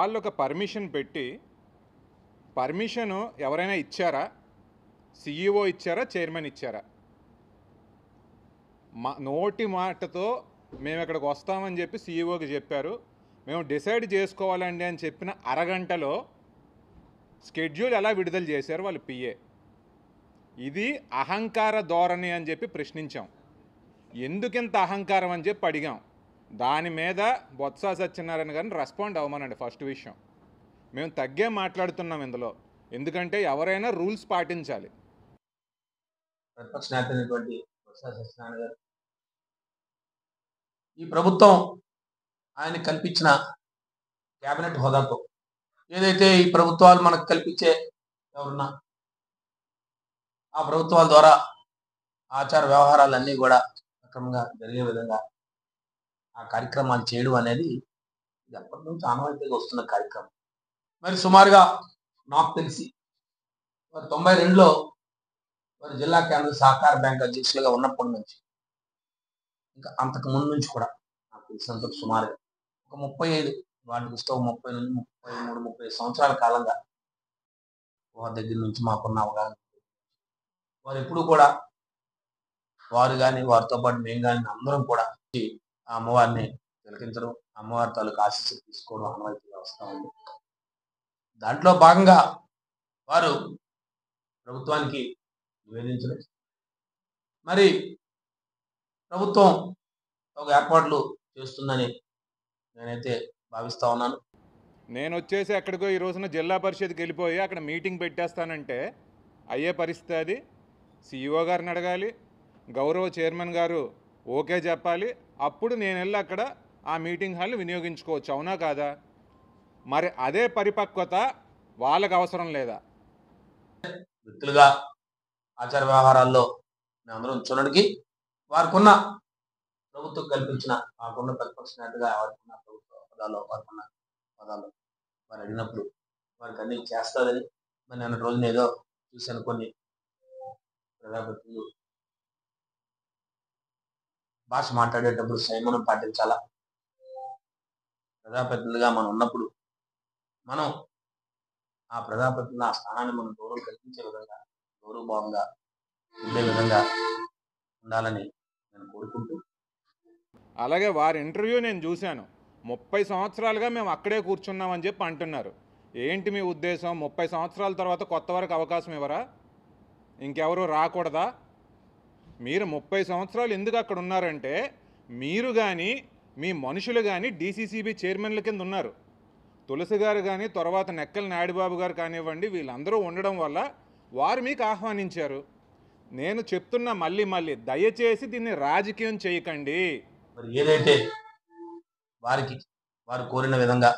వాళ్ళు ఒక పర్మిషన్ పెట్టి పర్మిషను ఎవరైనా ఇచ్చారా? సీఈఓ ఇచ్చారా? చైర్మన్ ఇచ్చారా? నోటి మాటతో మేము ఇక్కడికి వస్తామని చెప్పి సీఈఓకి చెప్పారు. మేము డిసైడ్ చేసుకోవాలండి అని చెప్పిన అరగంటలో షెడ్యూల్ ఎలా విడుదల చేశారు వాళ్ళు పిఏ. ఇది అహంకార ధోరణి అని చెప్పి ప్రశ్నించాం. ఎందుకింత అహంకారం అని చెప్పి అడిగాం. దాని మీద బొత్స సత్యనారాయణ గారిని రెస్పాండ్ అవ్వమనండి. ఫస్ట్ విషయం, మేము తగ్గే మాట్లాడుతున్నాం ఇందులో, ఎందుకంటే ఎవరైనా రూల్స్ పాటించాలి. ప్రతిపక్ష నేత అయినటువంటి బొత్స సత్యనారాయణ గారు ఈ ప్రభుత్వం ఆయన కల్పించిన కేబినెట్ హోదాతో ఏదైతే ఈ ప్రభుత్వాలు మనకు కల్పించే ఎవరున్నా ఆ ప్రభుత్వాల ద్వారా ఆచార వ్యవహారాలన్నీ కూడా సక్రమంగా జరిగే విధంగా ఆ కార్యక్రమాలు చేయడం అనేది ఇది ఎప్పటి నుంచి ఆనవాయితీగా వస్తున్న కార్యక్రమం. మరి సుమారుగా నాకు తెలిసి 92లో వారి జిల్లా కేంద్ర సహకార బ్యాంక్ అధ్యక్షులుగా ఉన్నప్పటి నుంచి ఇంకా అంతకు ముందు నుంచి కూడా నాకు తెలిసినంత సుమారుగా ఒక 35 వాటికి ఇస్తే 30 నుంచి 33 30 సంవత్సరాల కాలంగా వారి దగ్గర నుంచి మాకున్న అవగాహన వారు ఎప్పుడు కూడా వారు కానీ వారితో పాటు మేము కానీ అందరం కూడా ఆ అమ్మవారిని తిలకించడం, అమ్మవారి తాలూకు ఆశీస్సులు తీసుకోవడం ఆనవాయితీగా వస్తూ ఉంది. దాంట్లో భాగంగా వారు ప్రభుత్వానికి నివేదించడం, మరి ప్రభుత్వం ఒక ఏర్పాట్లు చేస్తుందని నేనైతే భావిస్తా ఉన్నాను. నేను వచ్చేసి ఎక్కడికో ఈ రోజున జిల్లా పరిషత్కి వెళ్ళిపోయి అక్కడ మీటింగ్ పెట్టేస్తానంటే అయ్యే పరిస్థితి అది. సీఈఓ గారిని అడగాలి, గౌరవ చైర్మన్ గారు ఓకే చెప్పాలి, అప్పుడు నేను వెళ్ళి అక్కడ ఆ మీటింగ్ హాల్ని వినియోగించుకోవచ్చు. అవునా కాదా? మరి అదే పరిపక్వత వాళ్ళకు అవసరం లేదా? వ్యక్తులుగా ఆచార వ్యవహారాల్లో మేమందరం చూడడానికి వారికున్న ప్రభుత్వం కల్పించిన మాకున్న ప్రతిపక్ష నేతగా వారికున్న ప్రభుత్వ హోదాలో వారికున్న హోదాలో వారు అడిగినప్పుడు వారికి అన్ని చేస్తుందని మరి నిన్న రోజున ఏదో చూశాను. కొన్ని ప్రజాప్రతినిధులు భాష మాట్లాడేటప్పుడు సంయమనం పాటించాలా, ప్రజాప్రతినిధిగా మనం ఉన్నప్పుడు మనం ఆ ప్రజాప్రతినిధుల ఆ స్థానాన్ని మనం గౌరవం కల్పించే విధంగా గౌరవభావంగా ఉండే విధంగా ఉండాలని నేను కోరుకుంటూ, అలాగే వారి ఇంటర్వ్యూ నేను చూశాను. 30 సంవత్సరాలుగా మేము అక్కడే కూర్చున్నామని చెప్పి అంటున్నారు. ఏంటి మీ ఉద్దేశం? 30 సంవత్సరాల తర్వాత కొత్త వారికి అవకాశం ఇవ్వరా? ఇంకెవరు రాకూడదా? మీరు 30 సంవత్సరాలు ఎందుకు అక్కడ ఉన్నారంటే మీరు కానీ మీ మనుషులు కానీ డీసీసీబీ చైర్మన్ల కింద ఉన్నారు. తులసి గారు కానీ తర్వాత నెక్కల నాయుడుబాబు గారు కానివ్వండి, వీళ్ళందరూ ఉండడం వల్ల వారు మీకు ఆహ్వానించారు. నేను చెప్తున్నా మళ్ళీ దయచేసి దీన్ని రాజకీయం చేయకండి. మరి ఏదైతే వారు కోరిన విధంగా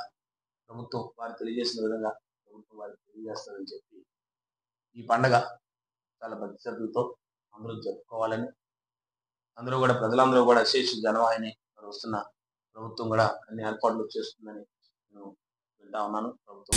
ప్రభుత్వం వారు తెలియజేసిన విధంగా ప్రభుత్వం వారికి తెలియజేస్తుందని చెప్పి ఈ పండగ చాలా భక్తి శ్రద్ధలతో అందరూ జరుపుకోవాలని, అందరూ కూడా ప్రజలందరూ కూడా శేష జనవాహిని వస్తున్న ప్రభుత్వం కూడా అన్ని ఏర్పాట్లు చేస్తుందని నేను వింటా ఉన్నాను. ప్రభుత్వం